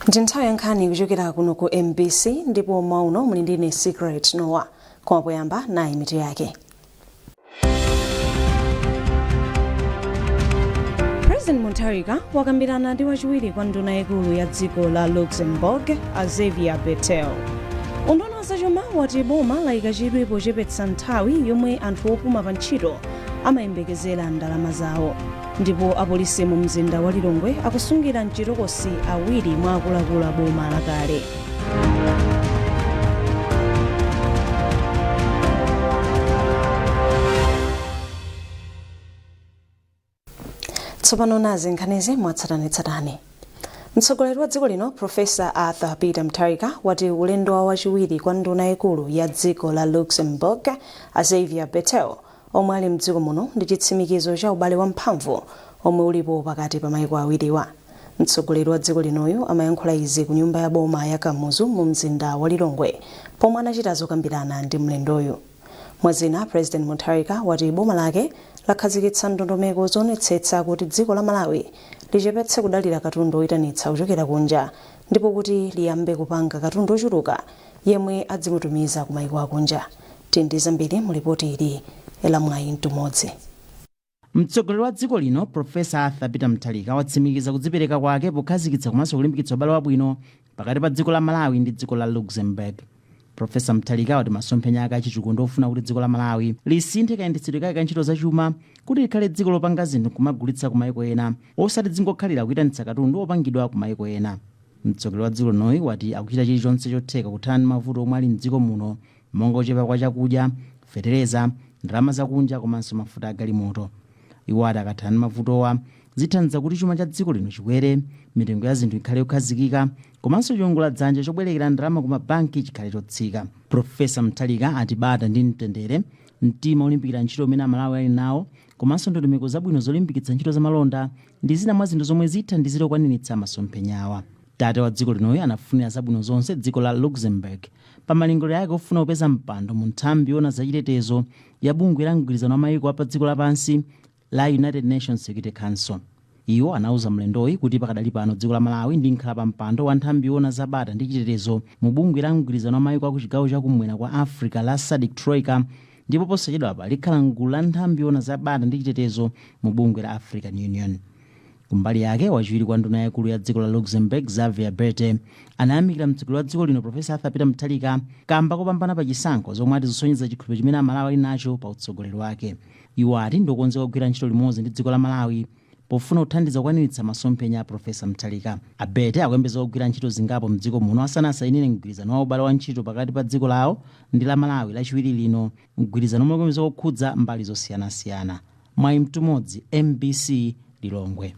Nthawi yankhani kuchokera kuno ku MBC ndipo mauno muli ndine Secret Noah kwa poyamba nayi mitu yake. President Mutharika wakambirana ndi wachiwiri kwa nduna yaikulu ya dziko la Luxembourg Xavier Bettel. Unduna wa zachuma wati boma layika chidwi pochepetsa nthawi yomwe anthu opuma pa ntchito amayembekezera ndalama zawo. Ndipo apolisi mu mzinda wa Lilongwe akusungira mchitokosi awiri mwa akuluakulu a boma lakale. Tsopano nazi nkhanizi mwatsatanetsatane. Mtsogoleri wa dziko lino Profesa Arthur Peter Mutharika wati ulendo wa wachiwiri kwa nduna yaikulu ya dziko la Luxembourg Xavier Bettel omwe ali mdziko muno ndi chitsimikizo cha ubale wamphamvu omwe ulipo pakati pa mayiko awiriwa. Mtsogoleri wa dziko linoyo amayankhula izi ku nyumba ya boma ya Kamuzu mu mzinda wa Lilongwe pomwe anachita zokambirana ndi mlendoyo. Mwazina President Mutharika wati boma lake lakhazikitsa ndondomeko zonetsetsa kuti dziko la Malawi lichepetse kudalira katundu oyitanitsa kuchokera kunja ndipo kuti liyambe kupanga katundu ochuluka yemwe adzimutumiza ku mayiko akunja. Tindi zambiri mu ripoti ili elamwayi mtumodzi. Mtsogoleri wa dziko lino Profesa Arthur Peter Mutharika watsimikiza kudzipereka kwake pokhazikitsa komanso kulimbikitsa ubale wabwino pakati pa dziko la Malawi ndi dziko la Luxembourg. Profesa Mutharika wati masomphenya ake achitukuko ofuna kuti dziko la Malawi lisinthe kayendetsedwe kake ka ntchito zachuma kuti likhale dziko lopanga zinthu kumagulitsa ku mayiko ena osati dzingokhalira kuyitanitsa katundu opangidwa ku mayiko ena. Mtsogoleri wa dziko linoyi wati akuchita chilichonse chotheka kuthana ndi mavuto omwe ali mdziko muno monga kuchepa kwa chakudya, fetereza, ndalama zakunja komanso mafuta a galimoto. Iwo ati akathana ndi mavutowa zithandiza kuti chuma cha dziko lino chikwere, mitengo ya zinthu ikhale yokhazikika komanso chiwongoladzanja chobwerekera ndalama ku mabanki chikhale chotsika. Profesa Mutharika ati bata ndi mtendere, mtima olimbikira ntchito umene Amalawi ali nawo komanso ndondomeko zabwino zolimbikitsa ntchito za malonda ndi zina mwa zinthu zomwe zithandizire kukwaniritsa masomphenyawa. Tate wa dziko linoyo anafunira zabwino zonse dziko la Luxembourg pa malingaliro yake ofuna kupeza mpando mu nthambi yona zachitetezo ya bungwe la mgwirizano wa mayiko apa dziko lapansi la United Nations Security Council. Iwo anauza mlendoyi kuti pakadali pano dziko la Malawi ndi nkhala pa mpando wa nthambi yona zabata ndi chitetezo mu bungwe la mgwirizano wa mayiko aku chigawo chakumwera kwa Africa la SADC Troika ndipo posachedwapa likhala mgulu la nthambi yona zabata ndi chitetezo mu bungwe la African Union. Kumbali yake wachiwiri kwa nduna yaikulu ya dziko la Luxembourg Xavier Bettel anayamikira mtsogoleri wa dziko lino Profesa Arthur Peter Mutharika kamba kopambana pa chisankho zomwe ati zisonyeza chikhulupiriro chimene Amalawi ali nacho pa utsogoleri wake. Iwo ati ndiokonzeka kugwira ntchito limodzi ndi dziko la Malawi pofuna kuthandiza kukwaniritsa masomphenya a Profesa Mutharika. Bettel akuyembeza kugwira ntchito zingapo mdziko muno asanasayinire mgwirizano wa ubale wa ntchito pakati pa dziko lawo ndi la Malawi lachiwiri lino, mgwirizano omwe ukuyembeza kukhudza mbali zosiyanasiyana. Mwayi mtumodzi, MBC Lilongwe.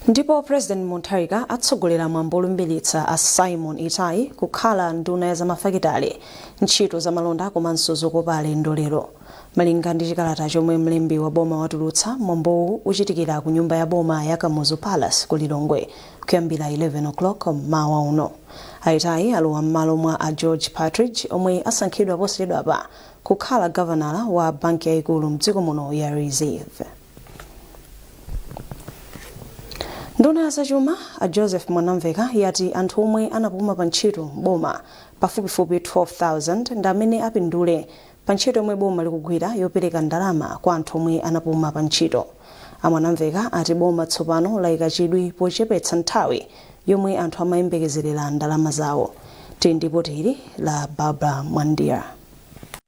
Ndipo President Mutharika atsogolera mwambo olumbiritsa a Simon Itai kukhala nduna ya zamafakitale, ntchito za malonda komanso zokopa alendo lero. Malinga ndi chikalata chomwe mlembi wa boma watulutsa, mwambowu uchitikira ku nyumba ya boma ya Kamuzu Palace ku Lilongwe kuyambira 11 o'clock mawa uno. Itai alowa m'malo mwa a George Partridge omwe asankhidwa posachedwapa kukhala gavanala wa banki yaikulu mdziko muno ya Reserve. Nduna ya zachuma a Joseph Mwanamveka yati anthu omwe anapuma pa ntchito boma pafupifupi 12,000 ndi amene apindule pa ntchito yomwe boma likugwira yopereka ndalama kwa anthu omwe anapuma pa ntchito. Mwanamveka ati boma tsopano layika chidwi pochepetsa nthawi yomwe anthu amayembekezerera ndalama zawo. Tindipoti ili la Barbara Mwandira.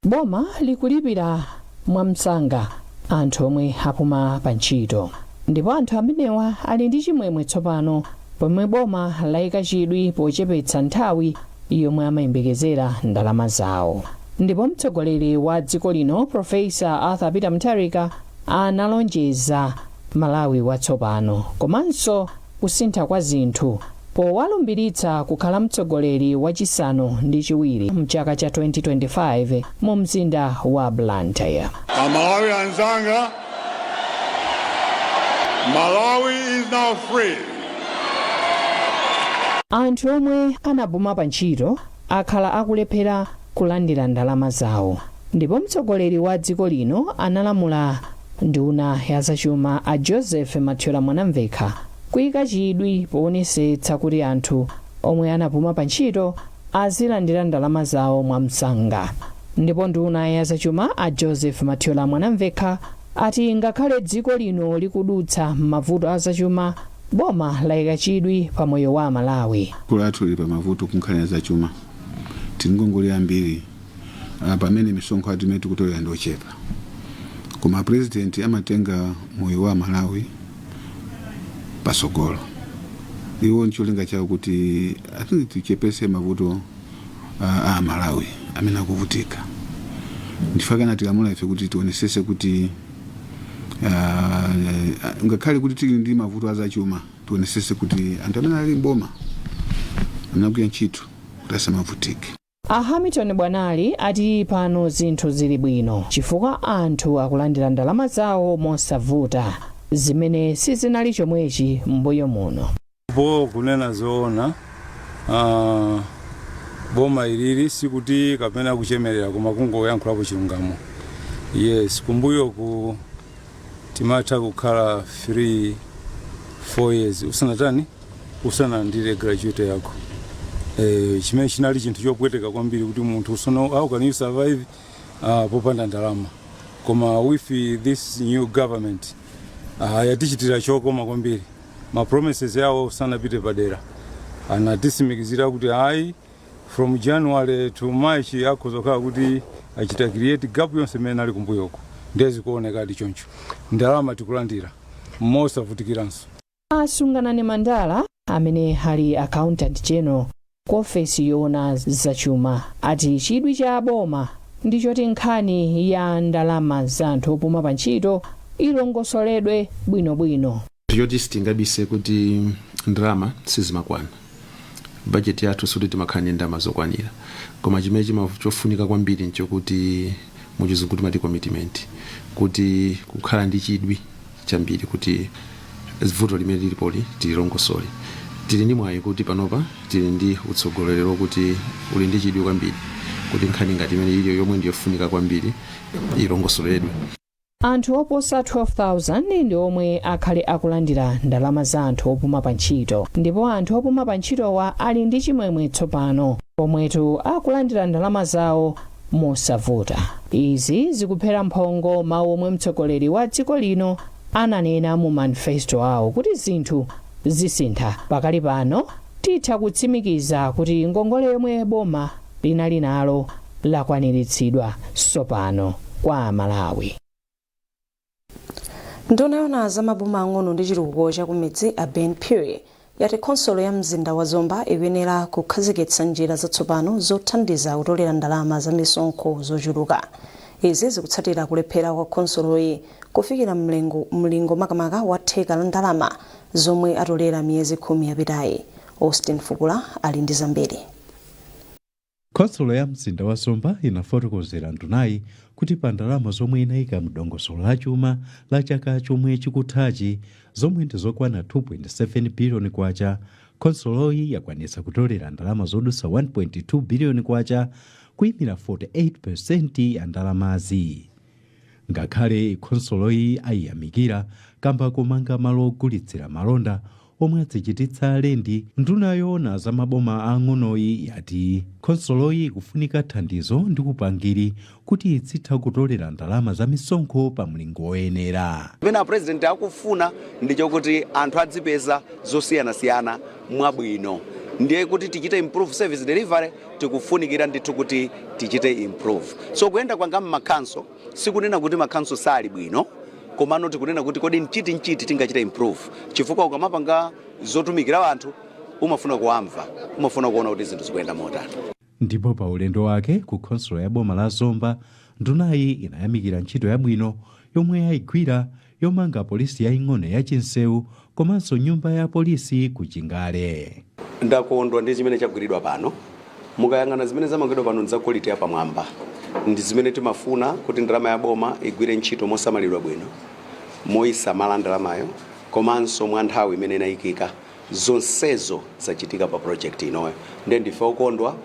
Boma likulipira mwamsanga anthu omwe apuma pa ntchito. Ndipo anthu amenewa ali ndi chimwemwe tsopano pomwe boma layika chidwi pochepetsa nthawi yomwe amayembekezera ndalama zawo. Ndipo mtsogoleri wa dziko lino Profesa Arthur Peter Mutharika analonjeza Malawi watsopano komanso kusintha kwa zinthu powalumbiritsa kukhala mtsogoleri wachisanu ndi chiwiri mchaka cha 2025 mu mzinda wa Blantyre. Malawi anzanga, Malawi is now free. Anthu omwe anapuma pa ntchito akhala akulephera kulandira ndalama zawo. Ndipo mtsogoleri wa dziko lino analamula nduna ya zachuma a Joseph Mathiola Mwanamveka kuyika chidwi poonetsetsa kuti anthu omwe anapuma pa ntchito azilandira ndalama zawo mwamsanga. Ndipo nduna ya zachuma a Joseph Mathiola Mwanamvekha ati ngakhale dziko lino likudutsa mavuto a zachuma, boma layika chidwi pa moyo wa Malawi. Kulathu li pa mavuto kunkhani za chuma tingongole ambiri pamene misonkho atimene tikutolera ndochepa, koma president amatenga moyo wa Malawi pasogolo. Iwo ncholinga chawo kuti tichepese mavuto a Malawi amene akuvutika. Ndifakana tilamula ife kuti tionesese kuti ngakhale kuti tili ndi mavuto azachuma, tionesese kuti anthu amene ali mboma anagwira ntchito kuti asamavutike. A Hamilton Bwanali ati pano zinthu zili bwino chifukwa anthu akulandira ndalama zawo mosavuta, zimene sizinali chomwechi mbuyo muno. Kunena zoona boma ilili sikuti kapena kuchemerera koma kungoyankhulapo chilungamo. Yes, kumbuyo ku timatha kukhala 3-4 years usanandire graduate yako. Chimene chinali chinthu chopweteka kwambiri kuti munthu how can you survive popanda ndalama. Koma with this new government yatichitira chokoma kwambiri. Ma promises yawo sanapite padera. Anatisimikizira kuti from January to March yakuzokhala kuti achita create gap yonse imene ali kumbuyoko. Ndezi kuoneka adi choncho. Ndalama tikulandira mosavutikiranso. Asunganani Mandala amene ali accountant general ku ofesi yoona zachuma ati chidwi cha boma ndichoti nkhani ya ndalama za anthu opuma pa ntchito ilongosoledwe bwinobwino. Yoti sitingabise kuti ndalama sizimakwana. Budget yathu suti timakhani ndalama zokwanira. Koma chimene chofunika kwambiri nchokuti muchizungu timati commitment, kuti kukhala ndi chidwi chambiri kuti vuto limene lilipoli tililongosole. Tili ndi mwayi kuti panopa tili ndi utsogolero kuti uli ndi chidwi kwambiri kuti nkhani ngati imene iliyo yomwe ndiyofunika kwambiri ilongosoledwe. Anthu oposa 12,000 ndi omwe akhale akulandira ndalama za anthu opuma pa ntchito, ndipo anthu opuma pa ntchitowa ali ndi chimwemwe tsopano pomwetu akulandira ndalama zawo mosavuta. Izi zikuphera mphongo mawu omwe mtsogoleri wa dziko lino ananena mu manifesto awo kuti zinthu zisintha. Pakali pano titha kutsimikiza kuti ngongole yomwe boma linali nalo lakwaniritsidwa tsopano kwa Malawi. Nduna yoona za maboma ang'ono ndi chitukuko cha kumidzi a Ben Piri yati khonsolo ya mzinda wa Zomba ikuyenera kukhazikitsa njira zatsopano zothandiza kutolera ndalama za misonkho zochuluka. Izi zikutsatira kulephera kwa khonsoloyi kufikira mlingo makamaka wa theka la ndalama zomwe atolera miyezi 10 yapitayi. Austin Fukula ali ndi zambiri. Khonsolo ya mzinda wa Zomba inafotokozera ndunayi kuti pa ndalama zomwe inayika mdongosolo la chuma la chaka chomwe chikuthachi zomwe ndizokwana 2.7 billion kwacha, khonsoloyi yakwanitsa kutolera ndalama zodusa 1.2 billion kwacha, kuyimira 48% ya ndalamazi. Ngakhale khonsoloyi ayiyamikira kamba kumanga malo ogulitsira malonda omwe adzichititsa alendi, nduna yoona za maboma ang'onoyi yati khonsoloyi kufunika thandizo ndi upangiri kuti itsitha kutolera ndalama za misonkho pa mlingo woyenera. Pena president akufuna ndicho kuti anthu adzipeza zosiyanasiyana mwabwino. Ndiye kuti tichite improve service delivery, tikufunikira ndithu kuti tichite improve. So kuyenda kwanga m'makhanso sikunena kuti makhanso sali bwino, komano tikunena kuti kodi nchiti tingachita improve. Chifukwa ukamapanga zotumikira anthu umafuna kuamva, umafuna kuona kuti zinthu zikuyenda motani. Ndipo pa ulendo wake ku khonsolo ya boma la Zomba, ndunayi inayamikira ntchito yabwino yomwe yayigwira yomanga polisi yaing'ono ya Chinsewu komanso nyumba ya polisi ku Chingale. Ndakondwa ndi zimene chagwiridwa pano. Mukayang'ana zimene zamangidwa pano za quality ya pamwamba. Ndi zimene timafuna kuti ndalama ya boma igwire ntchito mosamalidwa bwino, moyisamala ndalamayo, komanso mwa nthawi imene inayikika. Zonsezo zachitika pa project inoyo. Ndiye ndife okondwa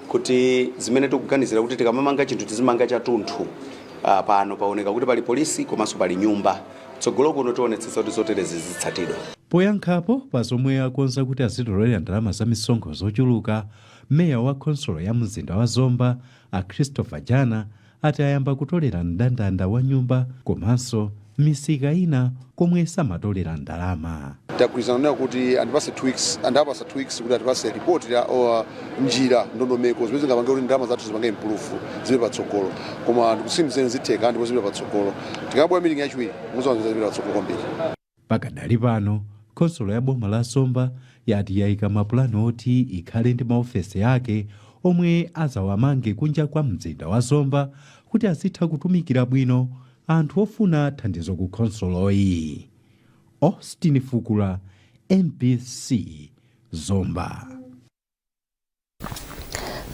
kuti zimene tikuganizira kuti tikamamanga chinthu tizimanga chathunthu. Pano paoneka kuti pali polisi komanso pali nyumba. Tsogolo kuno tionetsetsa kuti zoterezi zitsatidwa. poyankhapo pa zomwe akonza kuti azitolera ndalama za misonkho zochuluka, meya wa khonsolo ya mzinda wa Zomba a Christopher Jana ati ayamba kutolera mndandanda wa nyumba komanso misika ina komwe samatolera ndalama. Tagwirizana kuti andipase 2 weeks kuti atipase report ya njira ndondomeko zimene zingapange kuti ndalama zathu zipange improve zibe patsogolo, koma ndikusimizeni zitheka ndipo zibe patsogolo. Tikabwera meeting yachiwiri muzaona zibe patsogolo kwambiri. Pakadali pano khonsolo ya boma la Zomba yati yayika mapulani oti ikhale ndi maofesi yake omwe azawamange kunja kwa mzinda wa Zomba kuti azitha kutumikira bwino anthu ofuna thandizo ku khonsoloyi. Austin Fukula, MBC, Zomba.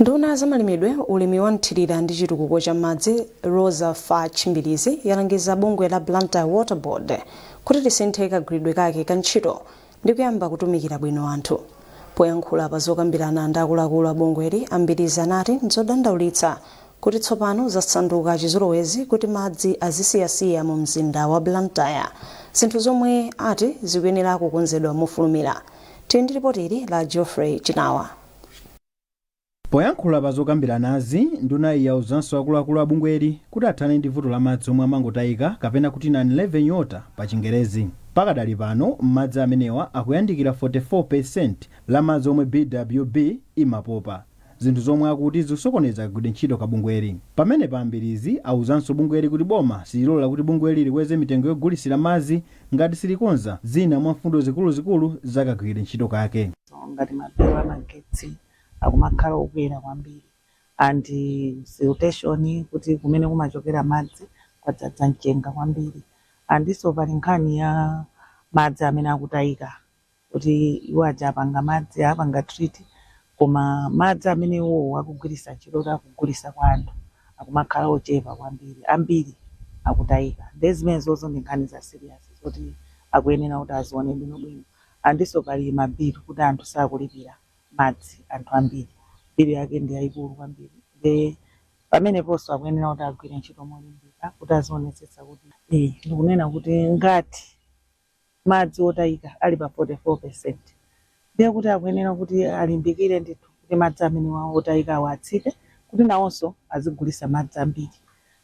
Nduna za malimidwe, ulimi wa nthirira ndi chitukuko cha madzi Rosa Fa Chimbilizi yalangiza bungwe la Blantyre Water Board kuti lisinthe kagwiridwe kake ka ntchito ndi kuyamba kutumikira bwino anthu. Poyankhula pa zokambirana ndi akuluakulu a bungweli, Ambilizi anati nzodandaulitsa kuti tsopano zasanduka chizolowezi kuti madzi azisiyasiya mu mzinda wa Blantyre, zinthu zomwe ati zikuyenera kukonzedwa mofulumira. Tili ndi ripoti ili la Geoffrey Chinawa. Poyankhula pa zokambiranazi, nduna yauzanso akuluakulu a bungweli kuti athane ndi vuto la madzi omwe amangotayika kapena kuti 911 yota pa Chingerezi. Pakadali pano madzi amenewa akuyandikira 44% la madzi omwe BWB imapopa, zinthu zomwe akuti zikusokoneza kugwira ntchito ka bungweli. Pamene pa Ambilizi auzanso bungweli kuti boma sililola kuti bungweli likweze mitengo yogulisira madzi ngati silikonza zina mwa mfundo zikuluzikulu zakagwira ntchito kake. Ngati mapero amagetsi akumakhala okwera kwambiri, and siltation kuti kumene kumachokera madzi kwadzadza mchenga kwambiri, andiso pali nkhani ya madzi amene akutayika kuti iwo aja apanga madzi apanga treat, koma madzi amene iwo akugwirisa ntchito akugulisa kwa anthu akumakhala ochepa kwambiri, ambiri akutayika. Zimene zonso ndi nkhani za serious kuti akuyenera kuti azione bwinobwino. Andiso pali mabilu kuti anthu sakulipira madzi, anthu ambiri bilu yake ndi yayikulu kwambiri. Pamene ponso akuyenera kuti agwire ntchito molimbika kuti azionetsetsa kuti ndikunena kuti ngati madzi otayika ali pa 44%, ndiye kuti akuyenera kuti alimbikire ndithu kuti madzi amene wawo otayika awatsike kuti nawonso azigulisa madzi ambiri,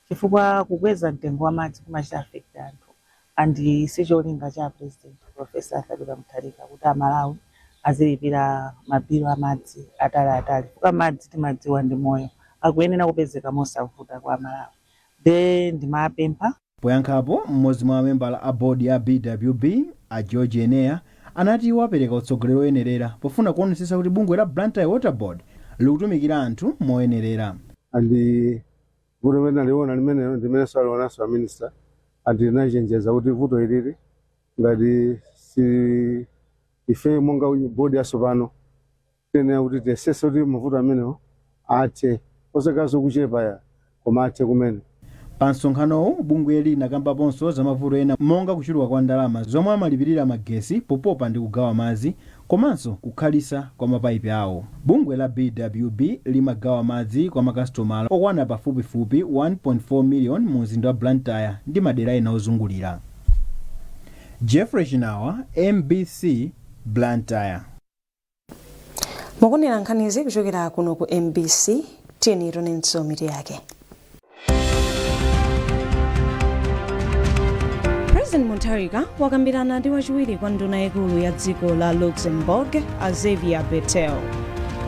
chifukwa kukweza mtengo wa madzi kumachita affect anthu. Andi sicholinga cha President Professor Arthur Mutharika kuti Amalawi azilipira mabilu amadzi atali fuka madzi timadziwa ndi moyo, akuyenera kupezeka mosavuta kwa Amalawi. Ndimapempha. Poyankhapo mmodzi mwa mamembala a board ya BWB a George Enea anati wapereka utsogoleri oyenerera pofuna kuonetsetsa kuti bungwe la Blantyre Water Board likutumikira anthu moyenerera. Andi vuto limene liona limene ndimene salionanso a minister andi linachenjeza kuti vuto ilili ngati si ife monga board yatsopano tiyenera kuti tiyesese kuti mavuto amenewo athe osakaso kuchepa ya koma athe kumene. Pa msonkhanowu bungweli linakambaponso za mavuto ena monga kuchuluka kwa ndalama zomwe amalipirira magesi popopa ndi kugawa madzi komanso kukhalisa kwa mapaipi awo. Bungwe la BWB limagawa madzi kwa makasitomala okwana pafupifupi 1.4 million mu mzinda wa Blantyre ndi madera ena ozungulira. Geoffrey Chinawa, MBC, Blantyre. Mukunena nkhanizi kuchokera kuno ku MBC, tiyeni tionenso mitu yake. President Mutharika wakambirana ndi wachiwiri kwa nduna yaikulu ya dziko la Luxembourg, Xavier Bettel.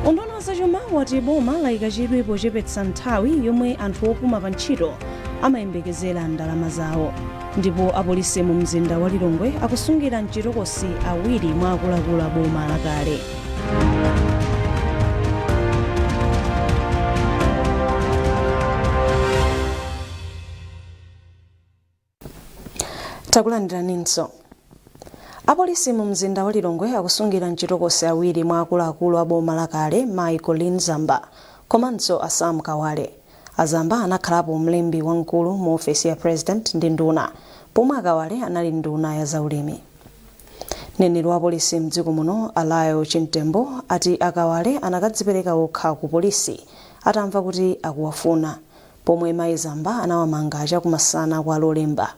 Unduna zachuma wati boma layika chidwi pochepetsa nthawi yomwe anthu opuma pa ntchito amayembekezera ndalama zawo, ndipo apolisi mu mzinda wa Lilongwe akusungira mchitokosi awiri mwa akuluakulu a boma lakale. Takulandiraninso. Apolisi mu mzinda wa Lilongwe akusungira mchitokosi awiri mwa akuluakulu a boma lakale Michael Nzamba komanso Asam Kawale. Azamba anakhalapo mlembi wamkulu mu ofesi ya President ndi nduna, pomwe Akawale anali nduna ya zaulimi. Mneneri wa polisi mdziko muno Alayo Chintembo ati Akawale anakadzipereka okha ku polisi atamva kuti akuwafuna, pomwe mayi Zamba anawamanga chakumasana kwa Lolemba.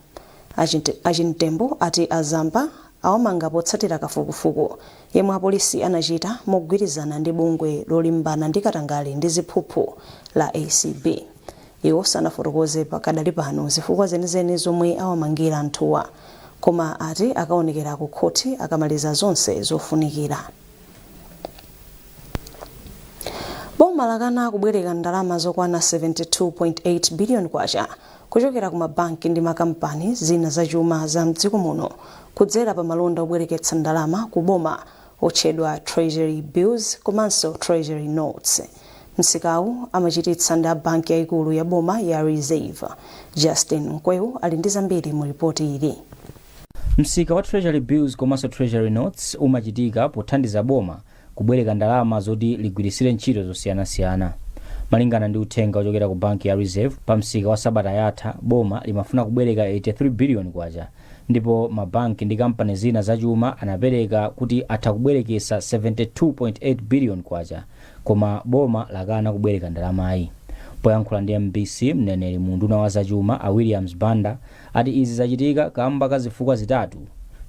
Achintembo ati Azamba awamanga potsatira kafukufuku yemwe apolisi anachita mogwirizana ndi bungwe lolimbana ndi katangale ndi ziphuphu la ACB. Iwo sanafotokoze pakadali pano zifukwa zenizeni zomwe awamangira anthuwa, koma ati akaonekera ku khoti akamaliza zonse zofunikira. Boma lakana kubwereka ndalama zokwana 72.8 billion kwacha kuchokera ku mabanki ndi makampani zina zachuma za mdziko muno kudzera pa malonda obwereketsa ndalama ku boma otchedwa treasury bills komanso treasury notes. Msikawu amachititsa ndi banki yaikulu ya boma ya Reserve. Justin Mkweu ali ndi zambiri mu ripoti ili. Msika wa treasury bills komanso treasury notes umachitika pothandiza boma kubwereka ndalama zoti ligwirisire ntchito zosiyanasiyana. Malingana ndi uthenga ochokera ku banki ya Reserve, pa msika wa sabata yatha boma limafuna kubwereka 83 billion kwacha, ndipo mabanki ndi kampani zina zachuma anapereka kuti atha kubwerekesa 72.8 billion kwacha, koma boma lakana kubwereka ndalamayi. Poyankhula ndi MBC, mneneri mu nduna wa zachuma a Williams Banda ati izi zachitika kamba ka zifukwa zitatu.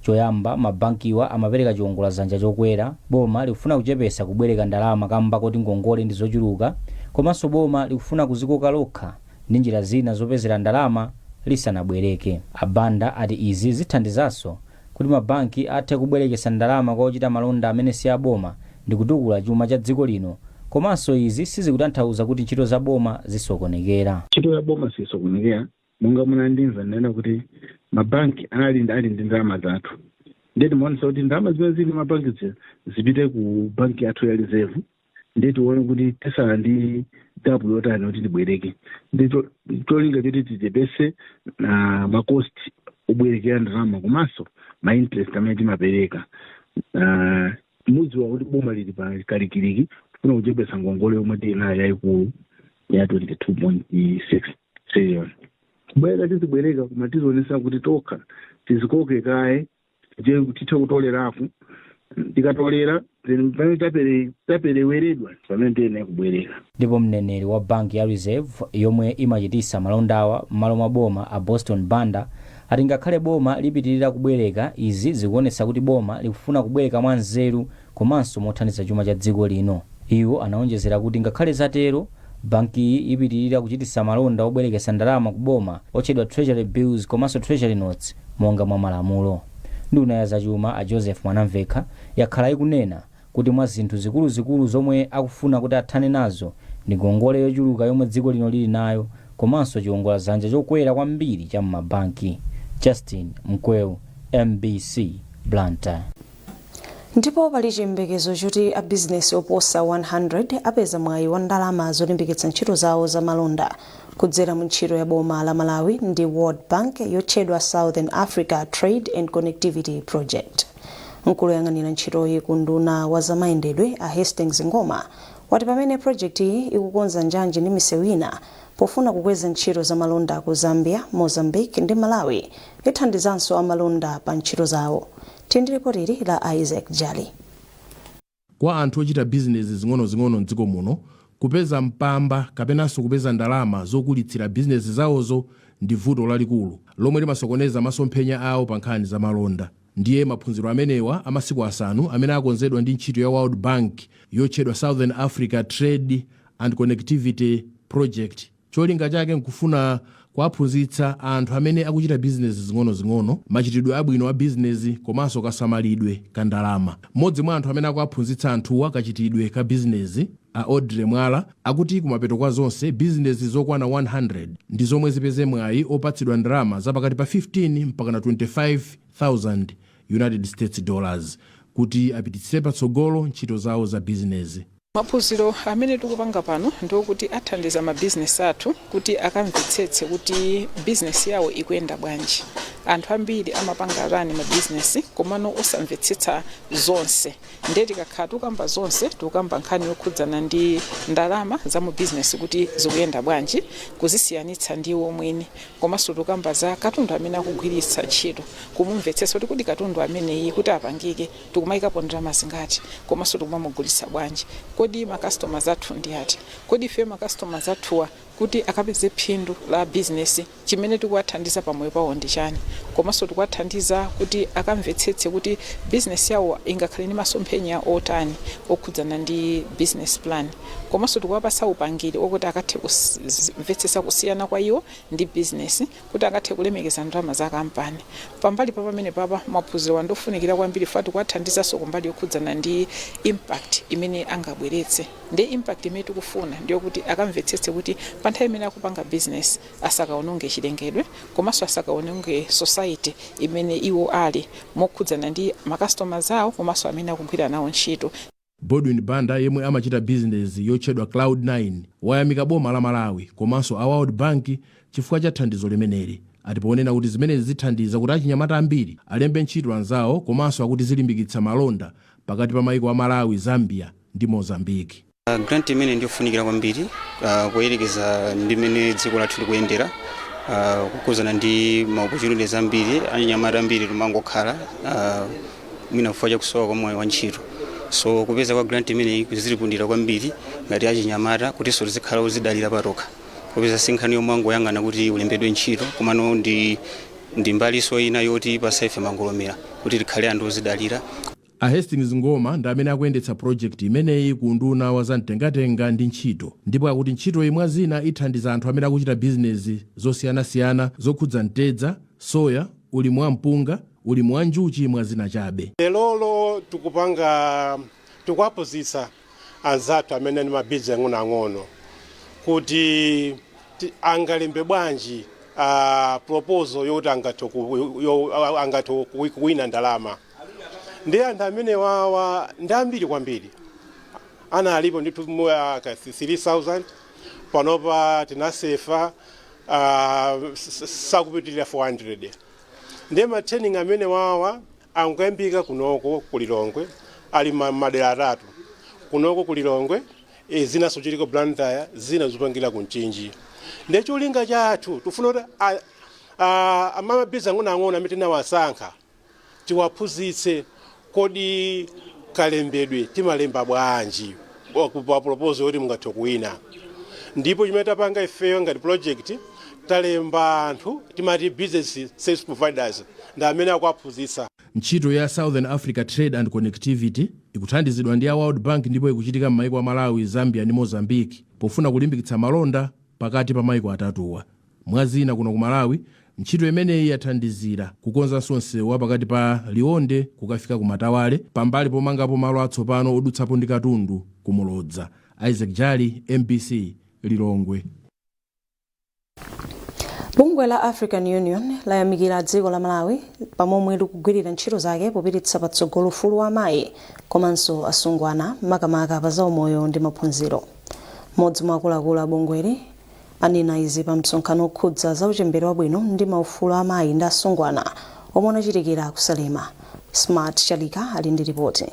Choyamba, mabankiwa amapereka chiwongolazanja chokwera, boma likufuna kuchepesa kubwereka ndalama kamba kuti ngongole ndi zochuluka, komanso boma likufuna kuzikoka lokha ndi njira zina zopezera ndalama lisanabwereke. Abanda ati izi zithandizanso kuti mabanki athe kubwerekesa ndalama kwa ochita malonda amene si aboma ndi kutukula chuma cha dziko lino, komanso izi sizikutanthauza kuti ntchito za boma zisokonekera. Ntchito ya boma sisokonekera, monga munandimva nena kuti mabanki ali ndi ndalama zathu. Ndeti muonesa kuti ndalama zimene zili mabanki zipite ku banki yathu ya Reserve, ndeti uone kuti tisala ndi gapu yotani kuti tibwereke. Ndeti cholinga choti tichepese na makosti obwerekera ndalama komanso ma-interest amene timapereka. Mudziwa kuti boma lili pa kalikiliki kufuna kuchepesa ngongole yomwe tinayo yayikulu ya 22.6 trillion. Kubwereka tizibwereka koma tizionesa kuti tokha tizikoke kaye tithe kutolerako, tikatolera pamene tapereweredwa pamene tiyene kubwereka. Ndipo mneneri wa banki ya Reserve yomwe imachitisa malondawa m'malo mwa boma a Boston Banda ati ngakhale boma lipitirira kubwereka, izi zikuonesa kuti boma likufuna kubwereka mwa nzeru komanso mothandiza chuma cha dziko lino. Iwo anaonjezera kuti ngakhale zatero, banki ipitirira kuchitisa malonda obwerekesa ndalama ku boma otchedwa treasury bills komanso treasury notes monga mwa malamulo. Nduna ya zachuma a Joseph Mwanamvekha yakhala ikunena kuti mwa zinthu zikuluzikulu zomwe akufuna kuti athane nazo ndi ngongole yochuluka yomwe dziko lino lili nayo komanso chiwongolazanja chokwera kwambiri cha m'mabanki. Justin Mkweu, MBC, Blantyre. Ndipo pali chiyembekezo choti abizinesi oposa 100 apeza mwayi wa ndalama zolimbikitsa ntchito zawo za malonda kudzera mu ntchito ya boma la Malawi ndi World Bank yotchedwa Southern Africa Trade and Connectivity Project. Mkulu yang'anira ntchitoyi ku nduna wa zamayendedwe a Hastings Ngoma wati pamene project iyi ikukonza njanji ndi misewu ina pofuna kukweza ntchito za malonda ku Zambia, Mozambique ndi Malawi, ithandizanso amalonda pa ntchito zawo. Tindiripotiri la Isaac Jali. Kwa anthu ochita bizinesi zing'ono mdziko muno, kupeza mpamba kapenanso kupeza ndalama zokulitsira bizinesi zawozo ndi vuto lalikulu lomwe limasokoneza masomphenya awo pa nkhani za malonda. Ndiye maphunziro amenewa amasiku asanu amene akonzedwa ndi ntchito ya World Bank yotchedwa Southern Africa Trade and Connectivity Project. Cholinga chake nkufuna kuwaphunzitsa anthu amene akuchita bizinesi zing'ono machitidwe abwino a bizinesi komanso kasamalidwe ka ndalama. Mmodzi mwa anthu amene akuwaphunzitsa anthuwa kachitidwe ka bizinesi a Audrey Mwala akuti kumapeto kwa zonse bizinesi zokwana 100 ndi zomwe zipeze mwayi opatsidwa ndalama zapakati pa 15 mpaka na 25,000 United States dollars kuti apititse patsogolo ntchito zawo za bizinesi. Maphunziro amene tikupanga pano ndi kuti athandiza mabizinesi athu kuti akamvetsetse kuti bizinesi yawo ikuyenda bwanji. Anthu ambiri amapanga rani mabizinesi komano osamvetsetsa zonse. Ndiye tikakhala tukamba zonse, tukamba nkhani yokhudzana ndi ndalama za mu bizinesi kuti zikuyenda bwanji, kuzisiyanitsa ndi omwene. Komanso tukamba za katundu amene akugwiritsa ntchito, kumumvetsetsa kuti katundu ameneyi kuti apangike, tikumayikapo ndalama zingati, komanso tikumamugulitsa bwanji. Kodi ma customers athu ndi ati? Kodi ife ma customers athuwa kuti akapeze phindu la business. Chimene tikuwathandiza pamoyo pawo ndi chani, komanso tikuwathandiza kuti akamvetsetse kuti business yawo ingakhale ndi masomphenya otani okhudzana ndi business plan, komanso tikuwapasa upangiri okuti akathe kumvetsetsa kusiyana kwa iwo ndi business, kuti akathe kulemekeza ndalama za kampani. Pambali pa pamene papa maphunziro andofunikira kwambiri fatu kuwathandizanso kumbali yokhudzana ndi impact imene angabweretse. Ndi impact imene tikufuna ndiyo kuti akamvetsetse kuti pa nthawi imene akupanga business asakaononge chilengedwe, komanso asakaononge society imene iwo ali mokhudzana ndi customers awo komanso amene akugwira nawo ntchito. Bodwin Banda yemwe amachita business yotchedwa Cloud9 wayamika boma la Malawi komanso a World Bank chifukwa cha thandizo limeneli. Atiponena kuti zimenezi zithandiza kuti achinyamata ambiri alembe ntchito anzawo komanso akuti zilimbikitsa malonda pakati pa maiko a Malawi, Zambia ndi Mozambique. Grant imene ndiyofunikira kwambiri kuyerekeza ndi mene dziko lathu likuyendera, kukuzana ndi maopportunities ambiri achinyamata ambiri tumangokhala mwina kufa cha kusowa kwa moyo wa ntchito. So kupeza kwa grant imene kuzilipundira kwambiri ngati achinyamata kuti so zikhala uzidalira patokha, kupeza sinkhani yomwe angoyang'ana kuti ulembedwe ntchito, komano ndi mbaliso ina yoti pasaife mangolomera kuti tikhale anthu uzidalira. A Hastings Ngoma ndi amene akuyendetsa project imeneyi ku nduna wa zamtengatenga ndi ntchito, ndipo akuti ntchito imwe zina ithandiza anthu amene akuchita business zosiyanasiyana zokhudza mtedza, soya, ulimi wa mpunga, ulimi wa njuchi mwa zina chabe. Lero tikuwapuzitsa anzathu amene ndi mabizinesi ang'onoang'ono kuti angalembe bwanji proposal yoti angathe kuwina ndalama. Ndi anthu amene wawa ndi ambiri kwambiri, ana alipo ndi 3,000 panopa tinasefa sakupitirira 400. Ndi matraining amene wawa angayambika kunoko kulilongwe, ali madera atatu kunoko kulilongwe, zina sochiliko Blantyre, zina zopangira kunchinji. Ndi cholinga chathu tifuna kuti amabizinesi ang'onoang'ono amene tinawasankha tiwaphunzitse kodi kalembedwe timalemba bwanji pa proposal yoti mungathe kuwina. Ndipo chimene tapanga ifeyo ngati project talemba anthu timati business service providers ndi amene akuwaphunzitsa. Ntchito ya Southern Africa Trade and Connectivity ikuthandizidwa ndi a World Bank ndipo ikuchitika m'maiko a Malawi, Zambia ndi Mozambique pofuna kulimbikitsa malonda pakati pa maiko atatuwa. Mwazina kuno ku Malawi, ntchito imeneyi yathandizira kukonzanso msewu pakati pa Liwonde kukafika ku Matawale, pambali pomangapo malo atsopano odutsapo ndi katundu ku Mulodza. Isaac Jali, MBC, Lilongwe. Bungwe la African Union layamikira dziko la Malawi pamomwe likugwirira ntchito zake popititsa patsogolo ufulu wa amayi komanso asungwana makamaka pa zaumoyo ndi maphunziro. Mmodzi mwa akuluakulu a bungweli anena izi pa msonkhano okhudza za uchembere wabwino ndi maufulu a amayi ndi asungwana omwe unachitikira ku Salima. Smart Chalika ali ndi ripoti.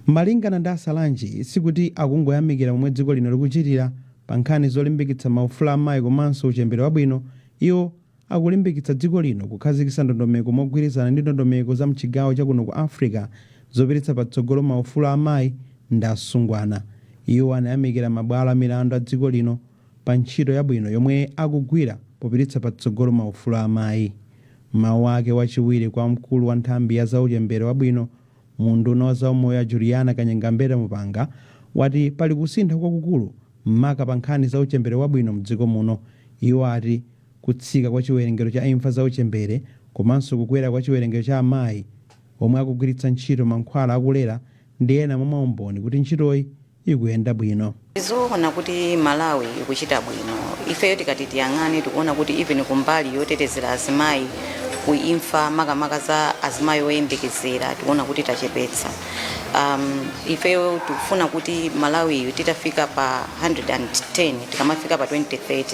Malingana ndi Asalanji sikuti akungoyamikira momwe dziko lino likuchitira pa nkhani zolimbikitsa maufulu a amayi komanso uchembere wabwino, iwo akulimbikitsa dziko lino kukhazikitsa ndondomeko mogwirizana ndi ndondomeko za mchigawo chakuno ku Africa zopititsa patsogolo maufulu a amayi ndi asungwana. Iwo anayamikira mabwalo a milandu a dziko lino pa ntchito yabwino yomwe akugwira popititsa patsogolo maufulu a amayi. Mawu ake wachiwiri kwa mkulu wa nthambi ya za uchembere wabwino mu nduna wa zaumoyo Juliana Kanyengambere Mupanga wati pali kusintha kwakukulu mmaka pa nkhani za uchembere wabwino mdziko muno. Iwo ati kutsika kwa chiwerengero cha imfa za uchembere komanso kukwera kwa chiwerengero cha amayi omwe akugwiritsa ntchito mankhwala akulera ndi ena mwa maumboni kuti ntchitoyi ikuyenda bwino. Zoona kuti Malawi ikuchita bwino. Ifeyo tikati tiyang'ane tikuona kuti even kumbali yotetezera azimayi kuimfa makamaka za azimayi oyembekezera tikuona kuti tachepetsa. Ifeyo tikufuna kuti Malawi titafika pa 110 tikamafika pa 2030.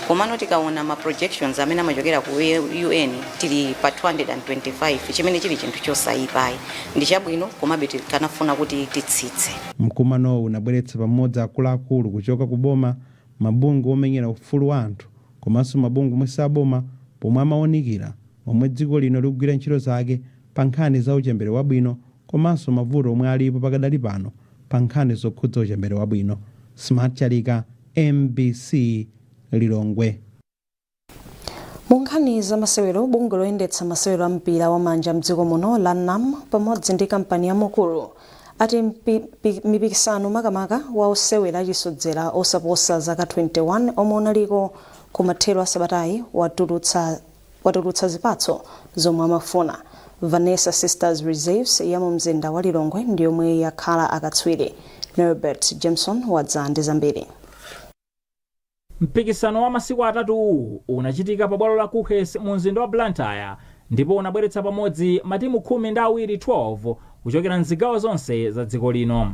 Komano tikaona ma projections amene amachokera ku UN tili pa 225 chimene chili chinthu chosayipayi. Ndi chabwino komabe tikanafuna kuti titsitse. Mkumano unabweretsa pamodzi akuluakulu kuchoka ku boma, mabungwe omenyera ufulu wa anthu komanso mabungwe mwesaboma pomwe amaonekera momwe dziko lino likugwira ntchito zake pa nkhani za uchembere wabwino komanso mavuto omwe alipo pakadali pano pa nkhani zokhudza uchembere wabwino. Smart Chalika, MBC Lilongwe. Munkhani za masewero bungwe loyendetsa masewero a mpira wa manja mdziko muno la NAM pamodzi ndi kampani ya Mukulu ati mipikisano makamaka wa osewera chisodzera osaposa zaka 21 omwe unaliko kumathero a sabatayi watulutsa zipatso zomwe amafuna. Vanessa Sisters Reserves ya mu mzinda wa Lilongwe ndi yomwe yakhala akatswiri. Norbert Jameson wadza ndi zambiri. Mpikisano wa masiku atatu unachitika pa bwalo la Kuches mu mzinda wa Blantyre ndipo unabweretsa pamodzi matimu 12 kuchokera mzigawo zonse za dziko lino.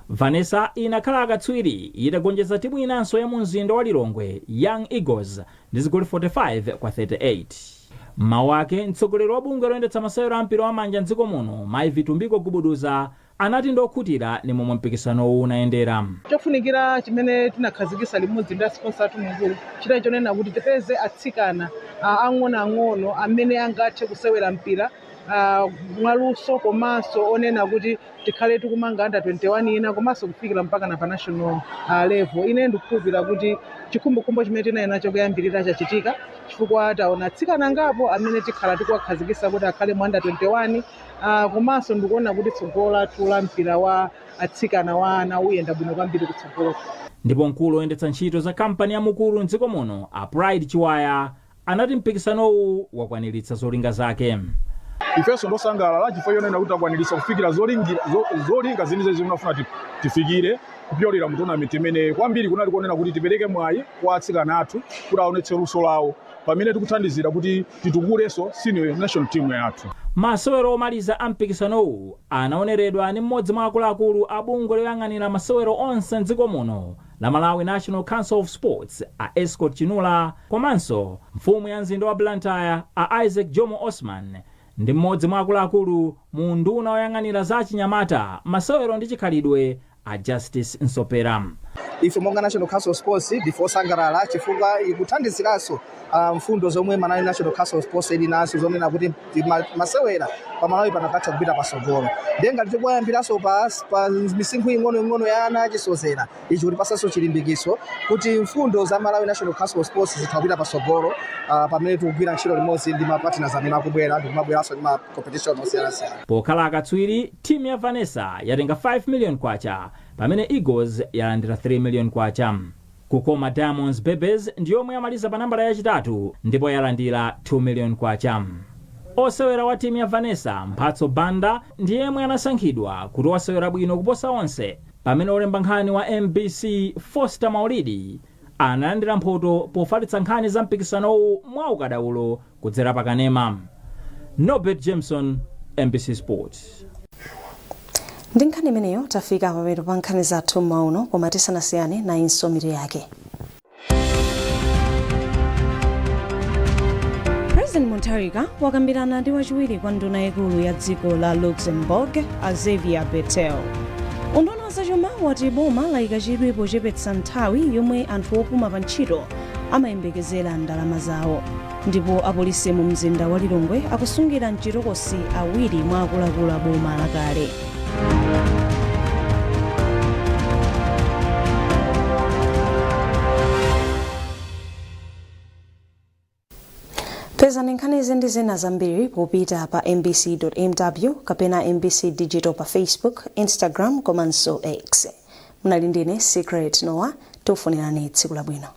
Vanessa inakhala akatswiri itagonjetsa timu inanso ya mu mzinda wa Lilongwe Young Eagles ndi zigoli 45-38. Mawu ake mtsogoleri wa bungwe loyendetsa masewero a mpira wa manja mdziko muno Mai Vitumbiko Gubuduza anati ndokhutira ni momwe mpikisano unayendera. Chofunikira chimene tinakhazikitsa limodzi ndi sponsor athu mukulu chita chonena kuti tipeze atsikana ang'ono amene angathe kusewera mpira mwaluso komanso onena kuti tikhale tikumanga under 21 ina komanso kufikira mpaka na pa national level. Ine ndikukhulupirira kuti chikhumbokhumbo chimene tinayi nacho kuyambirira chachitika chifukwa taona atsikana ngapo amene tikhala tikuwakhazikitsa kuti akhale mu under 21 komanso ndikuona kuti tsogolo lathu la mpira wa atsikana wa ana uyenda bwino kwambiri kutsogolo. Ndipo mkulu oyendetsa ntchito za kampani ya Mukulu mdziko muno a Pride Chiwaya anati mpikisanowu wakwaniritsa zolinga zake. Ifeso ndosangalala chifukwa yonena kuti akwaniritsa kufikira zolinga zinizo zimunafuna tifikire kupyolera mu tournament imene kwambiri kunali kuonena kuti tipereke mwayi kwa atsikana athu kuti aonetse luso lawo pamene tikuthandizira kuti titukulenso senior national team yathu. Masewero omaliza a mpikisanowu anaoneredwa ni mmodzi mwa akuluakulu a bungwe loyang'anira masewero onse mdziko muno la Malawi National Council of Sports a Escort Chinula komanso mfumu ya mzinda wa Blantyre a Isaac Jomo Osman ndi mmodzi mwa akuluakulu mu nduna oyang'anira za chinyamata masewero ndi chikhalidwe a Justice Nsopera. Ife monga National Council of Sports before sangalala chifukwa ikuthandiziranso mfundo zomwe Malawi National Council of Sports ili nazo zonena kuti masewera pa Malawi panapatsa kupita pasogolo. Denga lichoyambiranso pa misinkhu ing'ono ya ana achisozera ichi kuti pasanso chilimbikiso kuti mfundo za Malawi National Council of Sports zithapita pasogolo pamene tikugwira ntchito limodzi ndi mapartners amene akubwera ndi kumabweranso ndi ma competition osiyanasiyana. Pokhala akatswiri timu ya Vanessa yatenga 5 million kwacha pamene Eagles yalandira 3 million kwacha. Kukoma Diamonds Bebes ndi yomwe yamaliza pa nambala yachitatu ndipo yalandira 2 million kwacha. Osewera wa timu ya Vanessa Mphatso Banda ndi yemwe anasankhidwa kuti wasewera bwino kuposa onse pamene olemba nkhani wa MBC Foster Maulidi analandira mphoto pofalitsa nkhani za mpikisanowu mwa ukadaulo kudzera pa kanema. Norbert Jameson, MBC Sports. Ndi nkhani imeneyo tafika pamene pa nkhani zathu mauno koma tisanasiyane na insomiro yake. President Mutharika wakambirana ndi wachiwiri kwa nduna yaikulu ya dziko la Luxembourg Xavier Bettel. Unduna wa zachuma wati boma layika chidwi pochepetsa nthawi yomwe anthu opuma pa ntchito amayembekezera ndalama zawo. Ndipo apolisi mu mzinda wa Lilongwe akusungira mchitokosi awiri mwa akuluakulu a boma lakale. Pezani nkhani izi ndi zina zambiri popita pa mbc.mw kapena MBC Digital pa Facebook, Instagram komanso X. Munali ndine Secret Noah, tofunirani tsiku labwino.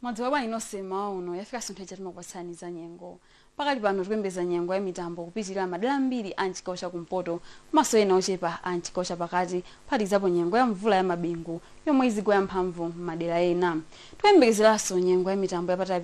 Mwadziwa inosema uno yafika sinthu chati makwasaniza nyengo pakali pano tikuyembeza nyengo ya mitambo kupitirira madera ambiri a chigawo chakumpoto komanso ena ochepa a chigawo chapakati phatikizapo nyengo ya mvula ya mabingu yomwe izigwa yamphamvu m'madera ena. Tikuyembekezeranso nyengo ya mitambo yapatali